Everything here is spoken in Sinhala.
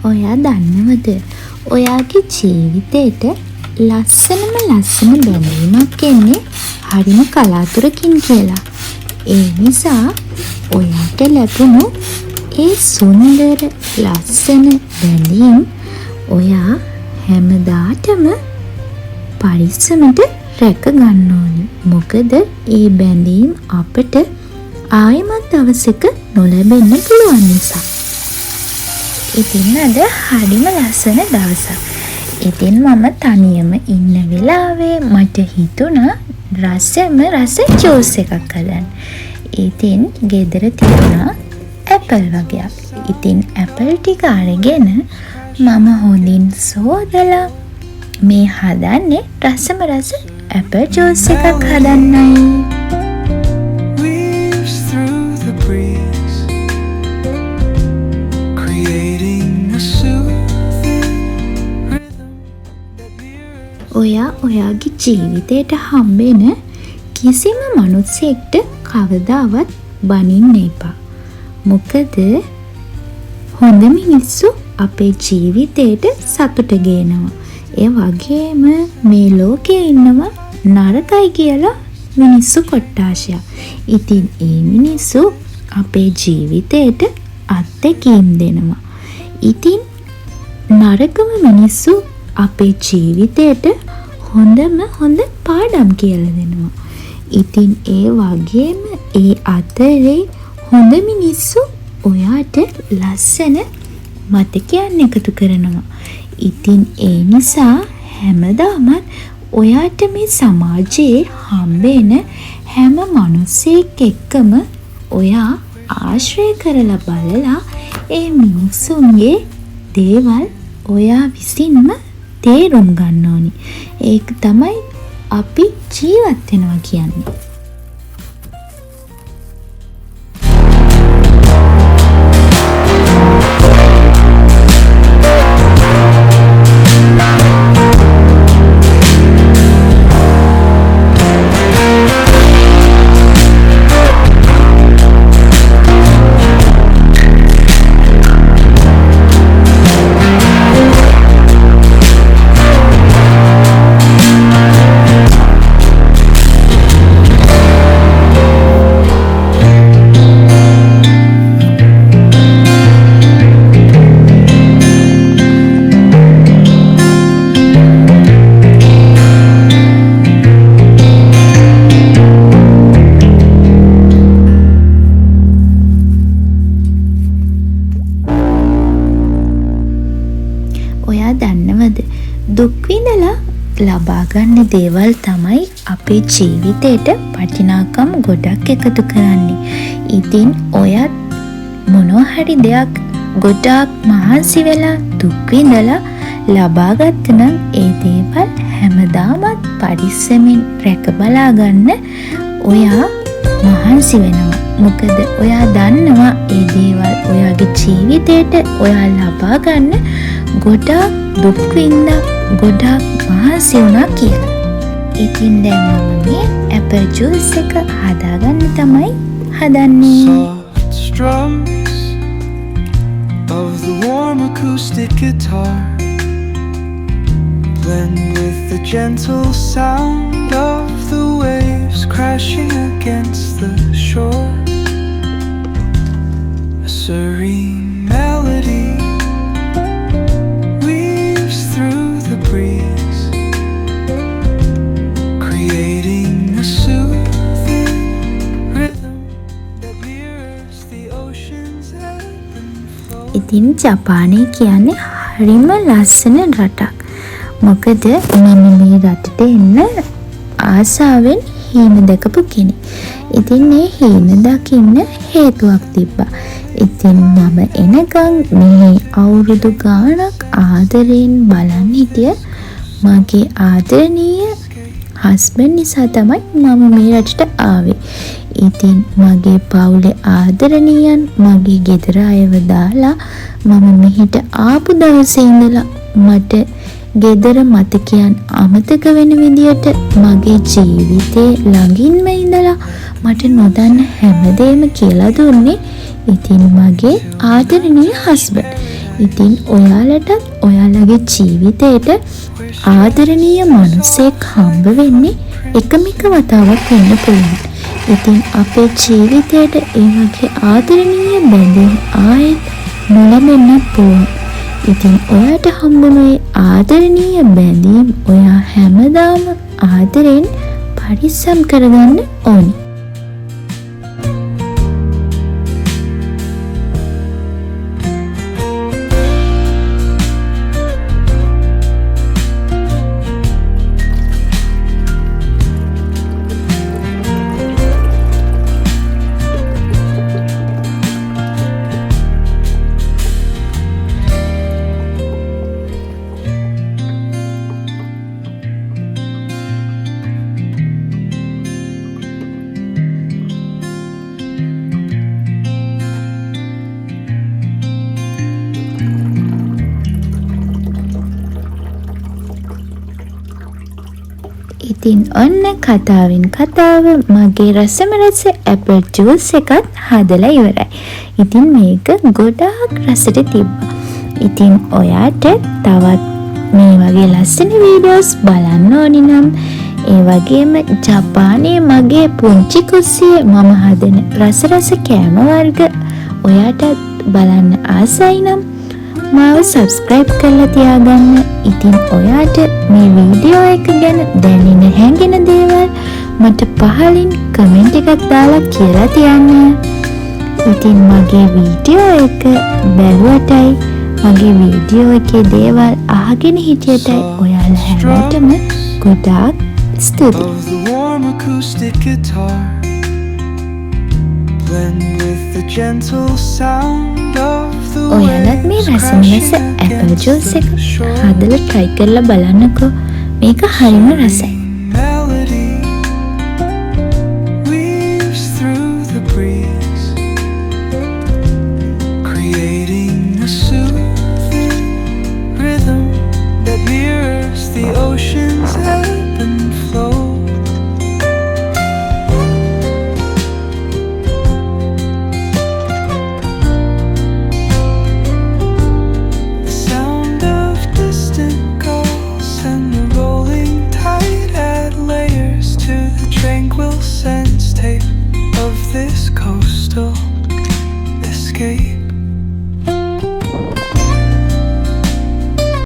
ඔයා දන්නවද ඔයාගේ ජීවිතේට ලස්සන බැඳීමක් එන්නේ හරිම කලාතුරකින් කියලා. ඒ නිසා ඔයාට ලැබුණු ඒ සුන්දර ලස්සන බැඳීම් ඔයා හැමදාටම පරිස්සමට රැක ගන්න ඕනි. මොකද ඒ බැඳීම් අපට ආයෙමත් දවසක නොලැබෙන්න පුළුවන් නිසා. ඉතින් අද හරිම ලස්සන දවසක්. ඉතින් මම තනියම ඉන්න වෙලාවේ මට හිතුණා රස ජූස් එකක් හදන්න. ඉතින් ගෙදර තිබුණා ඇපල් වගේක්. ඉතින් ඇපල් ටික අරගෙන මම හොඳින් සෝදලා මේ හදන්නේ රස ඇපල් ජූස් එකක් හදන්නයි. ඔයාගේ ජීවිතයට හම්බෙන කිසිම මනුස්සයෙක්ට කවදාවත් බනින්න එපා. මොකද හොඳ මිනිස්සු අපේ ජීවිතයට සතුට ගේනවා. ඒ වගේම මේ ලෝකේ ඉන්නවා නරකයි කියලා මිනිස්සු කොට්ටාශයක්. ඉතින් ඒ මිනිස්සු අපේ ජීවිතයට අත්දැකීම් දෙනවා. ඉතින් නරකම මිනිස්සු අපේ ජීවිතයට හොඳ පාඩම් කියලා දෙනවා. ඉතින් ඒ වගේම ඒ අතරේ හොඳ මිනිස්සු ඔයාට ලස්සන මතකයන් එකතු කරනවා. ඉතින් ඒ නිසා හැමදාමත් ඔයාට මේ සමාජයේ හම්බෙන හැම මිනිසෙක් එක්කම ඔයා ආශ්‍රය කරලා බලලා ඒ මිනිසුන්ගේ දේවල් ඔයා විසින්ම තේරුම් ගන්න ඕනි. ඒක තමයි අපි ජීවත් වෙනවා කියන්නේ. ඔයා දන්නවද දුක් විඳලා ලබා ගන්න දේවල් තමයි අපේ ජීවිතේට වටිනාකම් ගොඩක් එකතු කරන්නේ. ඉතින් ඔයත් මොනවා හරි දෙයක් ගොඩක් මහන්සි වෙලා දුක් විඳලා ලබා ගන්න ඒ දේවල් හැමදාමත් පරිස්සමින් රැක බලා ගන්න ඔයා මහන්සි වෙනවා. මොකද ඔයා දන්නවා ඒ දේවල් ඔයාගේ ජීවිතේට ඔයා ලබා ගන්න ගොඩක් දුක් විඳලා ගොඩක් මහන්සි වුණා කියලා. ඉතින් දැන් මම මේ ඇපල් ජූස් එක හදාගන්න තමයි හදන්නේ. Soft strums of the warm acoustic guitar blend with the gentle sound of the waves crashing against the shore. A serene melody weaves through the breeze, creating a soothing rhythm that mirrors the ocean's ebb and flow. ඉතින් ජපානයේ කියන්නේ හරිම ලස්සන රටක්. මොකද මම මේ රටට එන්න ආසාවෙන් හීන දැකපු කෙනෙක්. ඉතින් මේ හීන දකින්න හේතුවක් තිබ්බා. ඉතින් මම එනකන් මේ අවුරුදු ගාණක් ආදරෙන් බලන් හිටිය මගේ ආදරණීය හස්බන්ඩ් නිසා තමයි මම මේ රටට ආවේ. ඉතින් මගේ පවුලේ ආදරණීයන් මගේ ගෙදර අයව දාලා මම මෙහෙට ආපු දවසේ ඉඳලා මට ගෙදර මතකයන් අමතක වෙන විදියට මගේ ජීවිතේ ළඟින්ම ඉඳලා මට නොදන්න හැමදේම කියලා දුන්නේ ඉතින් මගේ ආදරණීය හස්බන්ඩ්. ඉතින් ඔයාලටත් ඔයාලගේ ජීවිතේට ආදරණීය මිනිසෙක් හම්බ වෙන්නේ එකමික වතාවක් වෙන්න පුළුවන්. ඉතින් අපේ ජීවිතේට ඒ වගේ ආදරණීය බැඳීම් ආයෙත් නොලැබෙන්න පුළුවන්. ඉතින් ඔයාට හම්බුනේ ආදරණීය බැඳීම් ඔයා හැමදාම ආදරෙන් පරිස්සම් කරගන්න ඕනි. ඉතින් ඔන්න කතාවෙන් කතාව මගේ රසම රස ඇපල් ජූස් එකත් හදලා ඉවරයි. ඉතින් මේක ගොඩාක් රසට තිබ්බා. ඉතින් ඔයාට තවත් මේ වගේ ලස්සන වීඩියෝස් බලන්න ඕනි නම් ඒ වගේම ජපානයේ මගේ පුංචි කුස්සියේ මම හදන රස කෑම වර්ග ඔයාට බලන්න ආසයි නම් මාව සබ්ස්ක්‍රයිබ් කරලා තියාගන්න. ඉතින් ඔයාට මේ වීඩියෝ එක ගැන දැනෙන හැඟෙන දේවල් මට පහලින් කමෙන්ට් එකක් දාලා කියලා තියන්න. ඉතින් මගේ වීඩියෝ එක බැලුවටයි මගේ වීඩියෝ එකේ දේවල් අහගෙන හිටියටයි ඔයාලා හැමෝටම ගොඩාක් ස්තුතියි. ඔයාලත් මේ රසමස ඇපල් ජූස් එක හදලා try කරලා බලන්නකෝ. මේක හරිම රසයි.